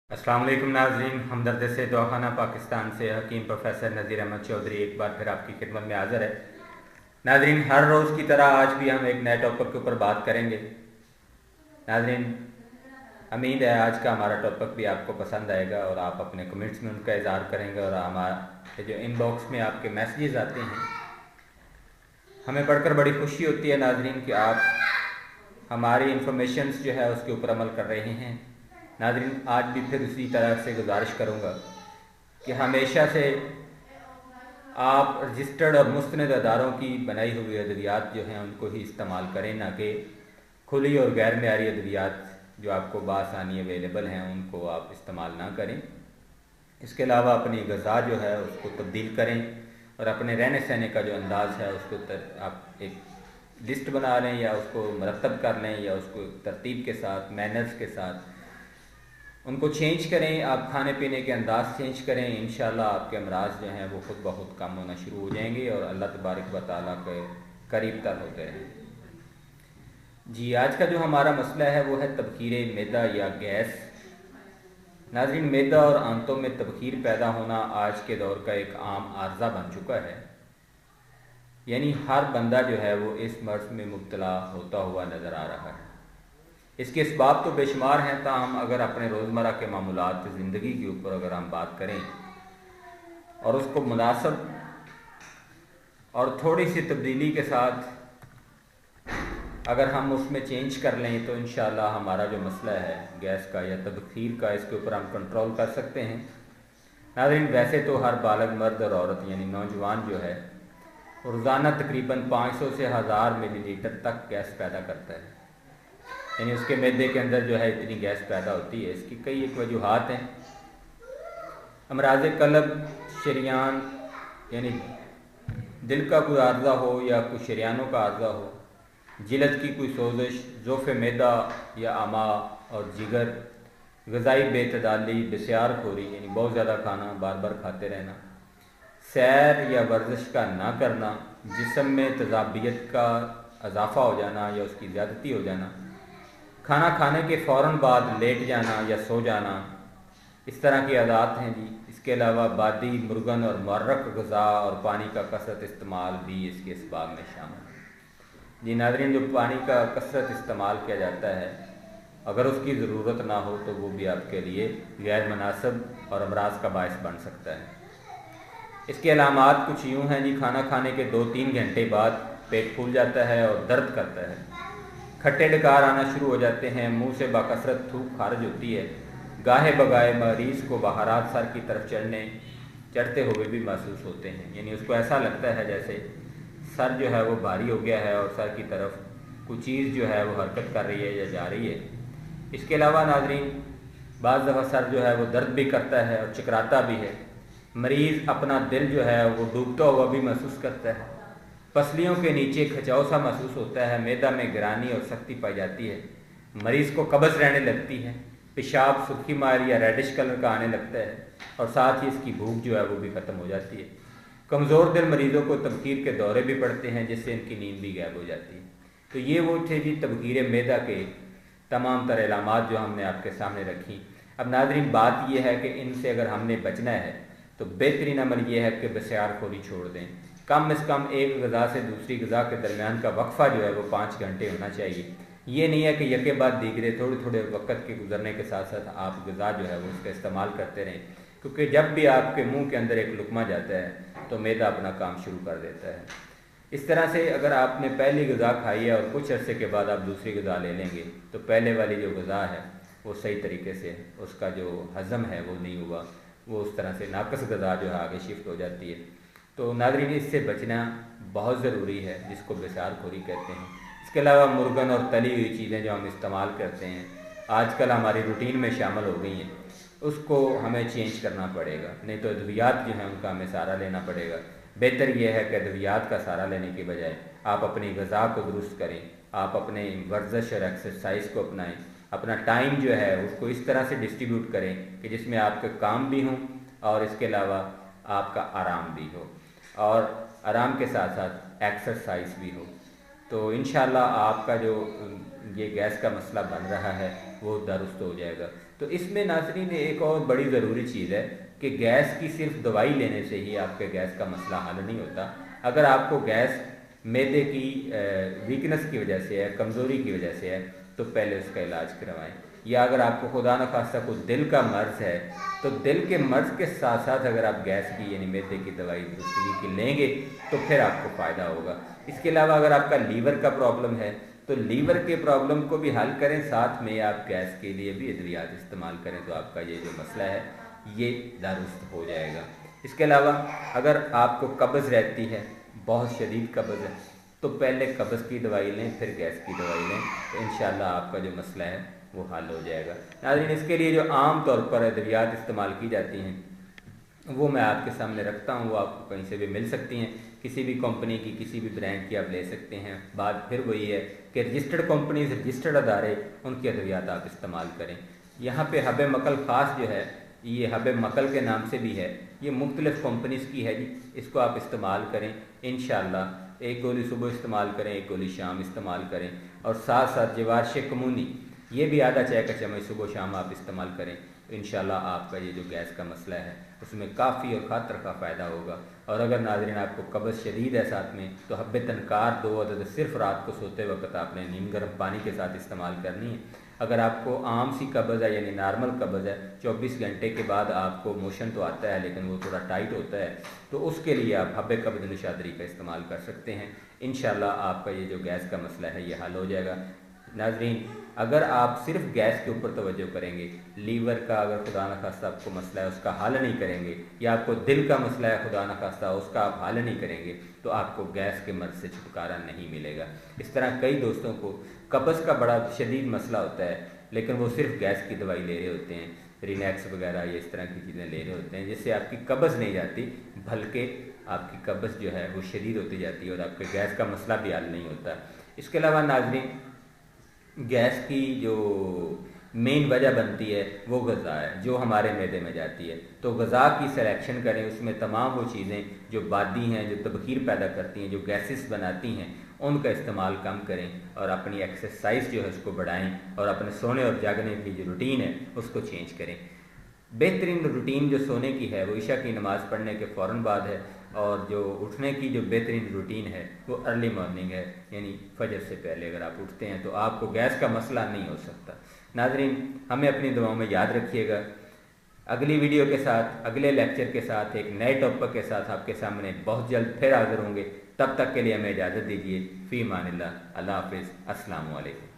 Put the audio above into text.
अस्सलाम वालेकुम नाज़रीन, हमदर्द से दवाखाना पाकिस्तान से हकीम प्रोफेसर नज़ीर अहमद चौधरी एक बार फिर आपकी खिदमत में हाज़िर है। नाज़रीन, हर रोज़ की तरह आज भी हम एक नए टॉपिक के ऊपर बात करेंगे। नाज़रीन, उम्मीद है आज का हमारा टॉपिक भी आपको पसंद आएगा और आप अपने कमेंट्स में उनका इज़हार करेंगे और हमारे जो इनबॉक्स में आपके मैसेजेस आते हैं हमें पढ़कर बड़ी खुशी होती है नाज़रीन कि आप हमारी इंफॉर्मेशंस जो है उसके ऊपर अमल कर रहे हैं। नाज़रीन, आज भी फिर उसी तरह से गुजारिश करूँगा कि हमेशा से आप रजिस्टर्ड और मुस्तनद अदारों की बनाई हुई अद्वियात जो हैं उनको ही इस्तेमाल करें, ना कि खुली और गैर मेयारी अद्वियात जो आपको बासानी अवेलेबल हैं उनको आप इस्तेमाल ना करें। इसके अलावा अपनी ग़िज़ा जो है उसको तब्दील करें और अपने रहने सहने का जो अंदाज़ है उसको आप एक लिस्ट बना लें या उसको मरतब कर लें या उसको तरतीब के साथ मैनर्स के साथ उनको चेंज करें। आप खाने पीने के अंदाज़ चेंज करें, इंशाल्लाह आपके अमराज जो हैं वो खुद ब खुद कम होना शुरू हो जाएंगे और अल्लाह तबारक व तआला के करीब तर होते रहेंगे। जी, आज का जो हमारा मसला है वो है तबखीर मैदा या गैस। नाज़रीन, मैदा और आंतों में तबखीर पैदा होना आज के दौर का एक आम आर्जा बन चुका है, यानी हर बंदा जो है वो इस मर्ज़ में मुब्तला होता हुआ नज़र आ रहा है। इसके इसबाब तो बेशुमार हैं, ताहम अगर अपने रोज़मर्रा के मामूलात ज़िंदगी के ऊपर अगर हम बात करें और उसको मुनासिब और थोड़ी सी तब्दीली के साथ अगर हम उसमें चेंज कर लें तो इंशाअल्लाह हमारा जो मसला है गैस का या तबखीर का, इसके ऊपर हम कंट्रोल कर सकते हैं। नाज़रीन, वैसे तो हर बालग मर्द और औरत यानी नौजवान जो है रोज़ाना तकरीबन 500 से 1000 मिलीलीटर तक गैस पैदा करता है, यानी उसके मैदे के अंदर जो है इतनी गैस पैदा होती है। इसकी कई एक वजूहात हैं। अमराज कल्ब, शरियान यानी दिल का कोई आर्जा हो या कोई शरियानों का आर्जा हो, जिलद की कोई सोजिश, ज़ोफ़ मैदा या आमा और जिगर, ग़िज़ाई बेतदाली, बसियार खोरी यानी बहुत ज़्यादा खाना, बार बार खाते रहना, सैर या वर्जिश का ना करना, जिस्म में तज़ाबियत का इजाफ़ा हो जाना या उसकी ज़्यादती हो जाना, खाना खाने के फ़ौरन बाद लेट जाना या सो जाना, इस तरह की आदत हैं जी। इसके अलावा बादी, मुर्गन और मुर्रक ग़िज़ा और पानी का कसरत इस्तेमाल भी इसके इसबाब में शामिल है। जी नाज़रीन, जो पानी का कसरत इस्तेमाल किया जाता है अगर उसकी ज़रूरत ना हो तो वो भी आपके लिए गैर मुनासिब और अमराज का बायस बन सकता है। इसके अलामात कुछ यूँ हैं जी। खाना खाने के 2-3 घंटे बाद पेट फूल जाता है और दर्द करता है, खट्टे डकार आना शुरू हो जाते हैं, मुंह से बाकसरत थूक खारिज होती है, गाहे बगाए मरीज़ को बहारात सर की तरफ चढ़ते हुए भी महसूस होते हैं, यानी उसको ऐसा लगता है जैसे सर जो है वो भारी हो गया है और सर की तरफ कोई चीज़ जो है वो हरकत कर रही है या जा रही है। इसके अलावा नाज़रीन, बाज़ दफ़ा सर जो है वो दर्द भी करता है और चकराता भी है। मरीज़ अपना दिल जो है वो डूबता हुआ भी महसूस करता है, पसलियों के नीचे खिंचाव सा महसूस होता है, मैदा में गिरानी और सख्ती पाई जाती है, मरीज़ को कब्ज़ रहने लगती है, पेशाब सुर्खी मार या रेडिश कलर का आने लगता है और साथ ही इसकी भूख जो है वो भी ख़त्म हो जाती है। कमज़ोर दिल मरीज़ों को तबखीर के दौरे भी पड़ते हैं, जिससे इनकी नींद भी गायब हो जाती है। तो ये वो थे जी तबखीर मैदा के तमाम तर इलामात जो हमने आपके सामने रखी। अब नाज़रीन, बात यह है कि इनसे अगर हमने बचना है तो बेहतरीन अमल यह है कि बसियार खोरी छोड़ दें। कम से कम एक ग़िज़ा से दूसरी ग़िज़ा के दरमियान का वक्फ़ा जो है वो 5 घंटे होना चाहिए। ये नहीं है कि यके बाद दीगरे थोड़े थोड़े वक्त के गुजरने के साथ साथ आप ग़िज़ा जो है वो उसका इस्तेमाल करते रहें, क्योंकि जब भी आपके मुंह के अंदर एक लुक़मा जाता है तो मैदा अपना काम शुरू कर देता है। इस तरह से अगर आपने पहली ग़िज़ा खाई है और कुछ अरसे के बाद आप दूसरी ग़िज़ा ले लेंगे तो पहले वाली जो ग़िज़ा है वो सही तरीके से उसका जो हज़म है वो नहीं हुआ, वो उस तरह से नाक़स ग़िज़ा जो है आगे शिफ्ट हो जाती है। तो नाज़रीन, इससे बचना बहुत ज़रूरी है, जिसको बसियार खोरी कहते हैं। इसके अलावा मुर्गन और तली हुई चीज़ें जो हम इस्तेमाल करते हैं आजकल हमारी रूटीन में शामिल हो गई हैं, उसको हमें चेंज करना पड़ेगा, नहीं तो अद्वियात जो हैं उनका हमें सहारा लेना पड़ेगा। बेहतर यह है कि अद्वियात का सहारा लेने के बजाय आप अपनी ग़िज़ा को दुरुस्त करें, आप अपने वर्जिश और एक्सरसाइज को अपनाएं, अपना टाइम जो है उसको इस तरह से डिस्ट्रीब्यूट करें कि जिसमें आपके काम भी हों और इसके अलावा आपका आराम भी हो और आराम के साथ साथ एक्सरसाइज भी हो। तो इंशाअल्लाह आपका जो ये गैस का मसला बन रहा है वो दुरुस्त हो जाएगा। تو اس میں ناظرین ایک اور بڑی ضروری چیز ہے کہ گیس کی صرف دوائی لینے سے ہی آپ کے گیس کا مسئلہ حل نہیں ہوتا. اگر آپ کو گیس معدے کی ویکنس کی وجہ سے ہے, کمزوری کی وجہ سے ہے, تو پہلے اس کا علاج کروائیں. یا اگر آپ کو خدا نخواستہ کوئی دل کا مرض ہے تو دل کے مرض کے ساتھ ساتھ اگر آپ گیس کی یعنی معدے کی دوائی درستگی کی لیں گے تو پھر آپ کو فائدہ ہوگا. اس کے علاوہ اگر آپ کا لیور کا پرابلم ہے تو لیور کے پرابلم کو بھی حل کریں, ساتھ میں آپ گیس کے لیے بھی ادویات استعمال کریں, تو آپ کا یہ جو مسئلہ ہے یہ درست ہو جائے گا. اس کے علاوہ اگر آپ کو قبض رہتی ہے, بہت شدید قبض ہے, تو پہلے قبض کی دوائی لیں پھر گیس کی دوائی لیں, تو انشاءاللہ آپ کا جو مسئلہ ہے وہ حل ہو جائے گا. ناظرین اس کے لیے جو عام طور پر ادویات استعمال کی جاتی ہیں وہ میں آپ کے سامنے رکھتا ہوں, وہ آپ کو کہیں سے بھی مل سکتی ہیں, کسی بھی کمپنی کی کسی بھی برانڈ کی آپ لے سکتے ہیں. بات پھر وہی ہے کہ رجسٹرڈ کمپنیز, رجسٹرڈ ادارے, ان کی ادویات آپ استعمال کریں. یہاں پہ حب مکل خاص جو ہے یہ حب مکل کے نام سے بھی ہے, یہ مختلف کمپنیز کی ہے جی, اس کو آپ استعمال کریں انشاءاللہ. ایک گولی صبح استعمال کریں, ایک گولی شام استعمال کریں, اور ساتھ ساتھ جوارش کمونی یہ بھی آدھا چائے کا چمچ صبح شام آپ استعمال کریں, تو انشاءاللہ آپ کا یہ جو گیس کا مسئلہ ہے اس میں کافی اور خاطر کا فائدہ ہوگا. اور اگر ناظرین آپ کو قبض شدید ہے ساتھ میں, تو حب تنکار 2 عدد صرف رات کو سوتے وقت آپ نے نیم گرم پانی کے ساتھ استعمال کرنی ہے. اگر آپ کو عام سی قبض ہے یعنی نارمل قبض ہے, 24 گھنٹے کے بعد آپ کو موشن تو آتا ہے لیکن وہ تھوڑا ٹائٹ ہوتا ہے, تو اس کے لیے آپ حب قبض نشادری کا استعمال کر سکتے ہیں. انشاءاللہ آپ کا یہ جو گیس کا مسئلہ ہے یہ حل ہو جائے گا. ناظرین اگر آپ صرف گیس کے اوپر توجہ کریں گے, لیور کا اگر خدا نخواستہ آپ کو مسئلہ ہے اس کا حل نہیں کریں گے, یا آپ کو دل کا مسئلہ ہے خدا نخواستہ اس کا آپ حل نہیں کریں گے, تو آپ کو گیس کے مرض سے چھٹکارا نہیں ملے گا. اس طرح کئی دوستوں کو قبض کا بڑا شدید مسئلہ ہوتا ہے لیکن وہ صرف گیس کی دوائی لے رہے ہوتے ہیں, رینیکس وغیرہ یا اس طرح کی چیزیں لے رہے ہوتے ہیں, جس سے آپ کی قبض نہیں جاتی بلکہ آپ کی قبض جو ہے وہ شدید ہوتی جاتی ہے اور آپ کے گیس کا مسئلہ بھی حل نہیں ہوتا. اس کے علاوہ ناظرین گیس کی جو مین وجہ بنتی ہے وہ غذا ہے جو ہمارے معدے میں جاتی ہے, تو غذا کی سلیکشن کریں, اس میں تمام وہ چیزیں جو بادی ہیں, جو تبخیر پیدا کرتی ہیں, جو گیسز بناتی ہیں, ان کا استعمال کم کریں, اور اپنی ایکسرسائز جو ہے اس کو بڑھائیں, اور اپنے سونے اور جاگنے کی جو روٹین ہے اس کو چینج کریں. بہترین روٹین جو سونے کی ہے وہ عشاء کی نماز پڑھنے کے فوراً بعد ہے, اور جو اٹھنے کی جو بہترین روٹین ہے وہ ارلی مارننگ ہے, یعنی فجر سے پہلے اگر آپ اٹھتے ہیں تو آپ کو گیس کا مسئلہ نہیں ہو سکتا. ناظرین ہمیں اپنی دعاؤں میں یاد رکھیے گا. اگلی ویڈیو کے ساتھ, اگلے لیکچر کے ساتھ, ایک نئے ٹاپک کے ساتھ آپ کے سامنے بہت جلد پھر حاضر ہوں گے. تب تک کے لیے ہمیں اجازت دیجیے. فی امان اللہ. اللہ حافظ. السلام علیکم.